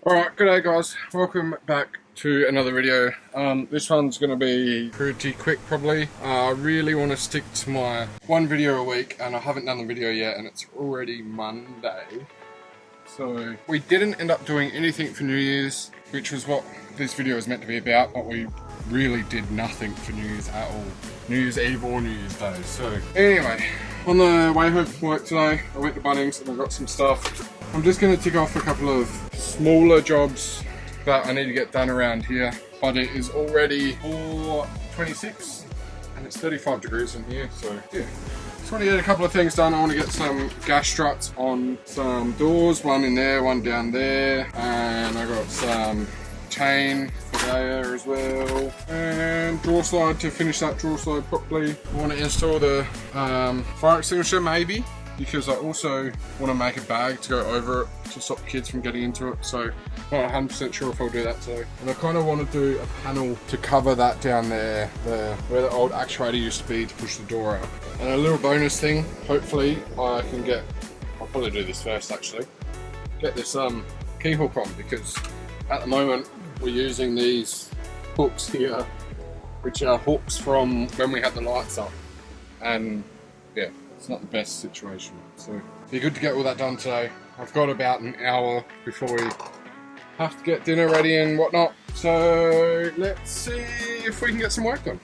Alright, g'day guys, welcome back to another video. This one's going to be pretty quick probably. I really want to stick to my one video a week and I haven't done the video yet and it's already Monday. So we didn't end up doing anything for New Year's, which was what this video is meant to be about, but we really did nothing for New Year's at all. New Year's Eve or New Year's Day. So anyway, on the way home from work today, I went to Bunnings and I got some stuff. I'm just going to tick off a couple of smaller jobs that I need to get done around here, but it is already 4:26 and it's 35 degrees in here, so yeah. Just want to get a couple of things done. I want to get some gas struts on some doors, one in there, one down there, and I got some chain for there as well, and drawer slide to finish that drawer slide properly. I want to install the fire extinguisher maybe, because I also want to make a bag to go over it to stop kids from getting into it, so I'm not 100% sure if I'll do that today. And I kind of want to do a panel to cover that down there, where the old actuator used to be to push the door out. And a little bonus thing, hopefully I can get, I'll probably do this first actually, get this key hook on, because at the moment we're using these hooks here, which are hooks from when we had the lights up, and yeah, it's not the best situation. So it'd be good to get all that done today. I've got about an hour before we have to get dinner ready and whatnot, so let's see if we can get some work done.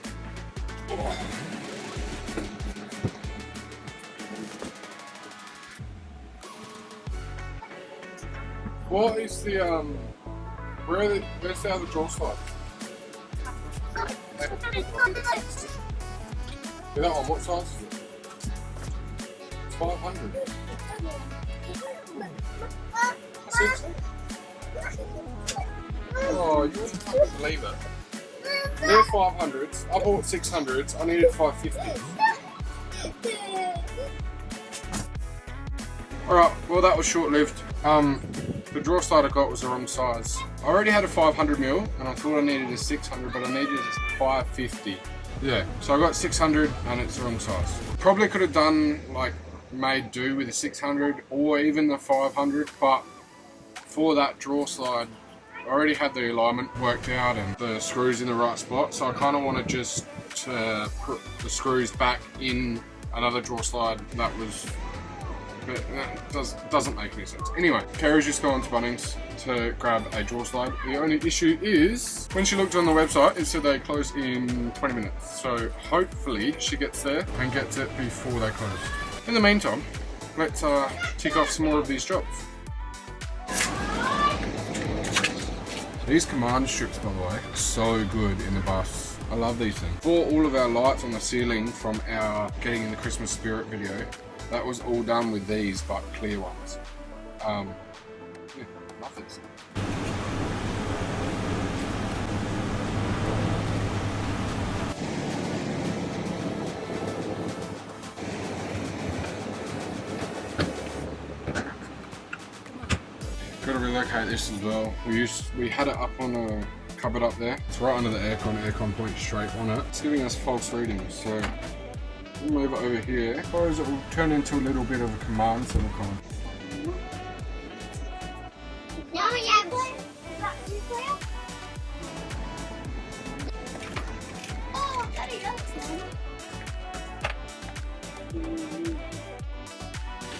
What is the where's the other drawer slide? Yeah, that one, what size is it? 500. Oh, you wouldn't believe it. They're 500s. I bought 600s. I needed 550s. Alright, well that was short-lived. The drawer slide I got was the wrong size. I already had a 500mm and I thought I needed a 600, but I needed a 550. Yeah, so I got 600 and it's the wrong size. Probably could have done like made do with a 600 or even the 500, but for that drawer slide I already had the alignment worked out and the screws in the right spot, so I kind of want to just put the screws back in another drawer slide that was, but that doesn't make any sense. Anyway, Kerry's just gone to Bunnings to grab a drawer slide. The only issue is, when she looked on the website, it said they close in 20 minutes. So hopefully she gets there and gets it before they close. In the meantime, let's tick off some more of these jobs. These command strips, by the way, are so good in the bus. I love these things. For all of our lights on the ceiling from our Getting in the Christmas Spirit video, that was all done with these, but clear ones. Yeah, love this. Got to relocate this as well. We had it up on a cupboard up there. It's right under the aircon points straight on it. It's giving us false readings, so we'll move it over here. I suppose it will turn into a little bit of a command center kind of.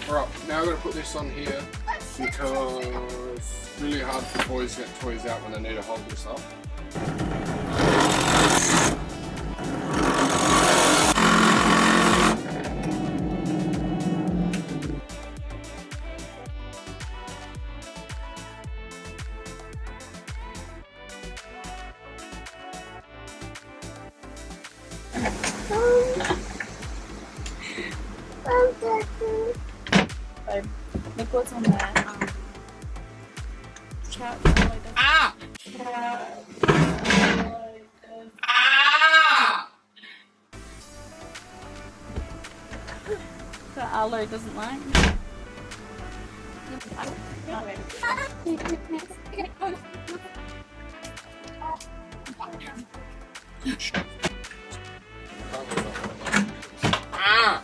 Alright, now I'm going to put this on here because it's really hard for boys to get toys out when they need to hold this up. Look what's on there. Cat. Ah! Ah! That Arlo doesn't like. Ah!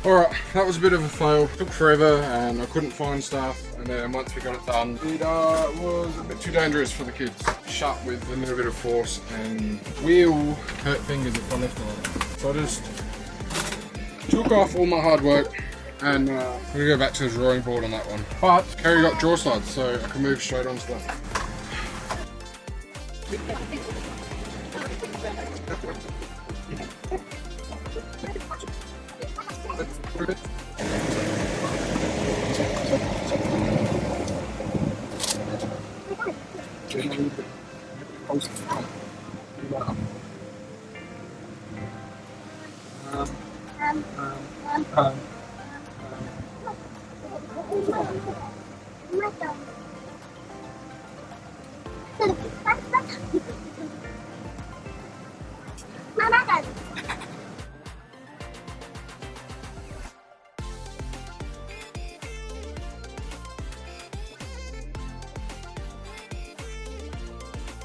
Alright, that was a bit of a fail. Took forever and I couldn't find stuff, and then once we got it done, it was a bit too dangerous for the kids. Shut with a little bit of force and will hurt fingers if I left it like that. So I just took off all my hard work and I'm gonna go back to the drawing board on that one. But Carrie got draw slides, so I can move straight on to that.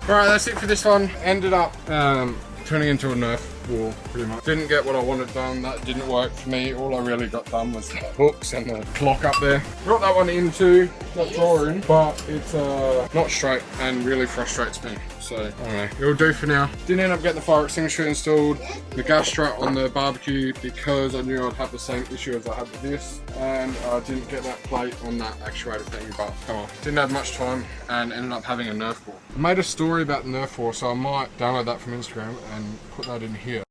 Alright, that's it for this one. Ended up turning into a Nerf War, pretty much. Didn't get what I wanted done, that didn't work for me. All I really got done was the hooks and the clock up there. Brought that one into that drawing, but it's not straight and really frustrates me. So, I don't know, it'll do for now. Didn't end up getting the fire extinguisher installed, the gas strut on the barbecue, because I knew I'd have the same issue as I had with this. And I didn't get that plate on that actuator thing, but come on. Didn't have much time and ended up having a Nerf War. I made a story about the Nerf War, so I might download that from Instagram and put that in here.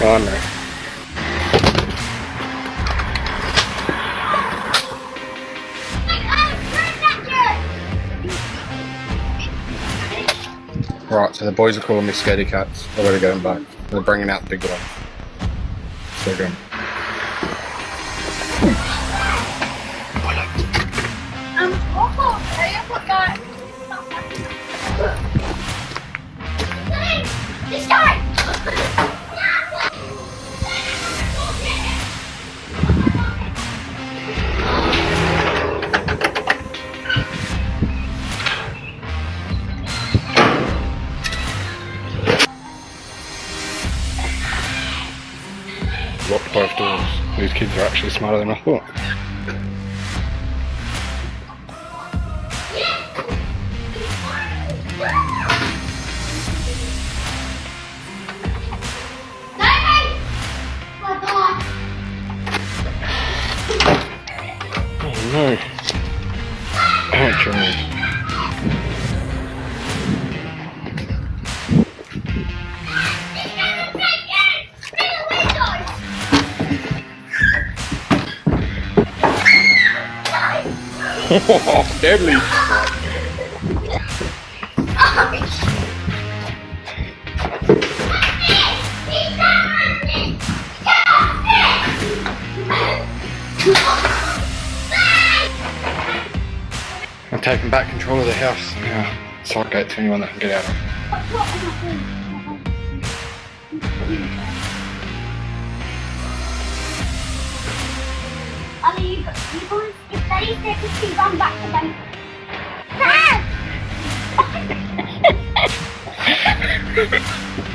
Oh no. Right, so the boys are calling me scaredy cats. I gotta get them back. They're bringing out the big one. So good. This guy! Locked both doors. These kids are actually smarter than I thought. Oh no. Ouch, right. Oh, deadly! I'm taking back control of the house now. Side gate to anyone that can get out of it. Are you boys, if they say to run back to them.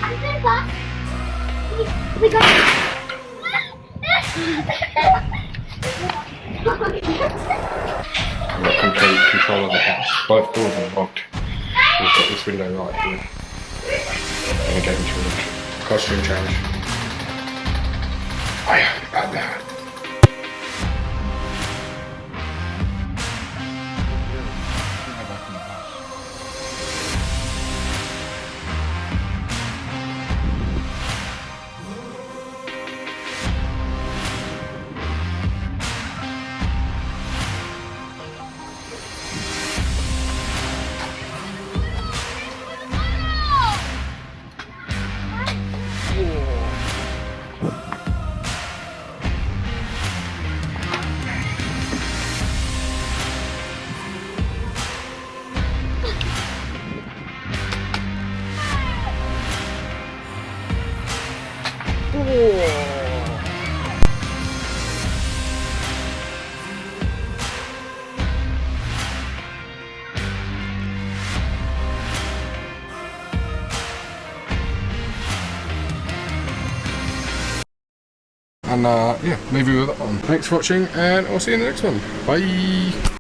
I'm so fast. We got I've got complete control of the house. Both doors are locked. We've got this window right here. And we're getting through it. Costume change. I am Batman. And yeah, leave you with that one. Thanks for watching, and I'll see you in the next one. Bye.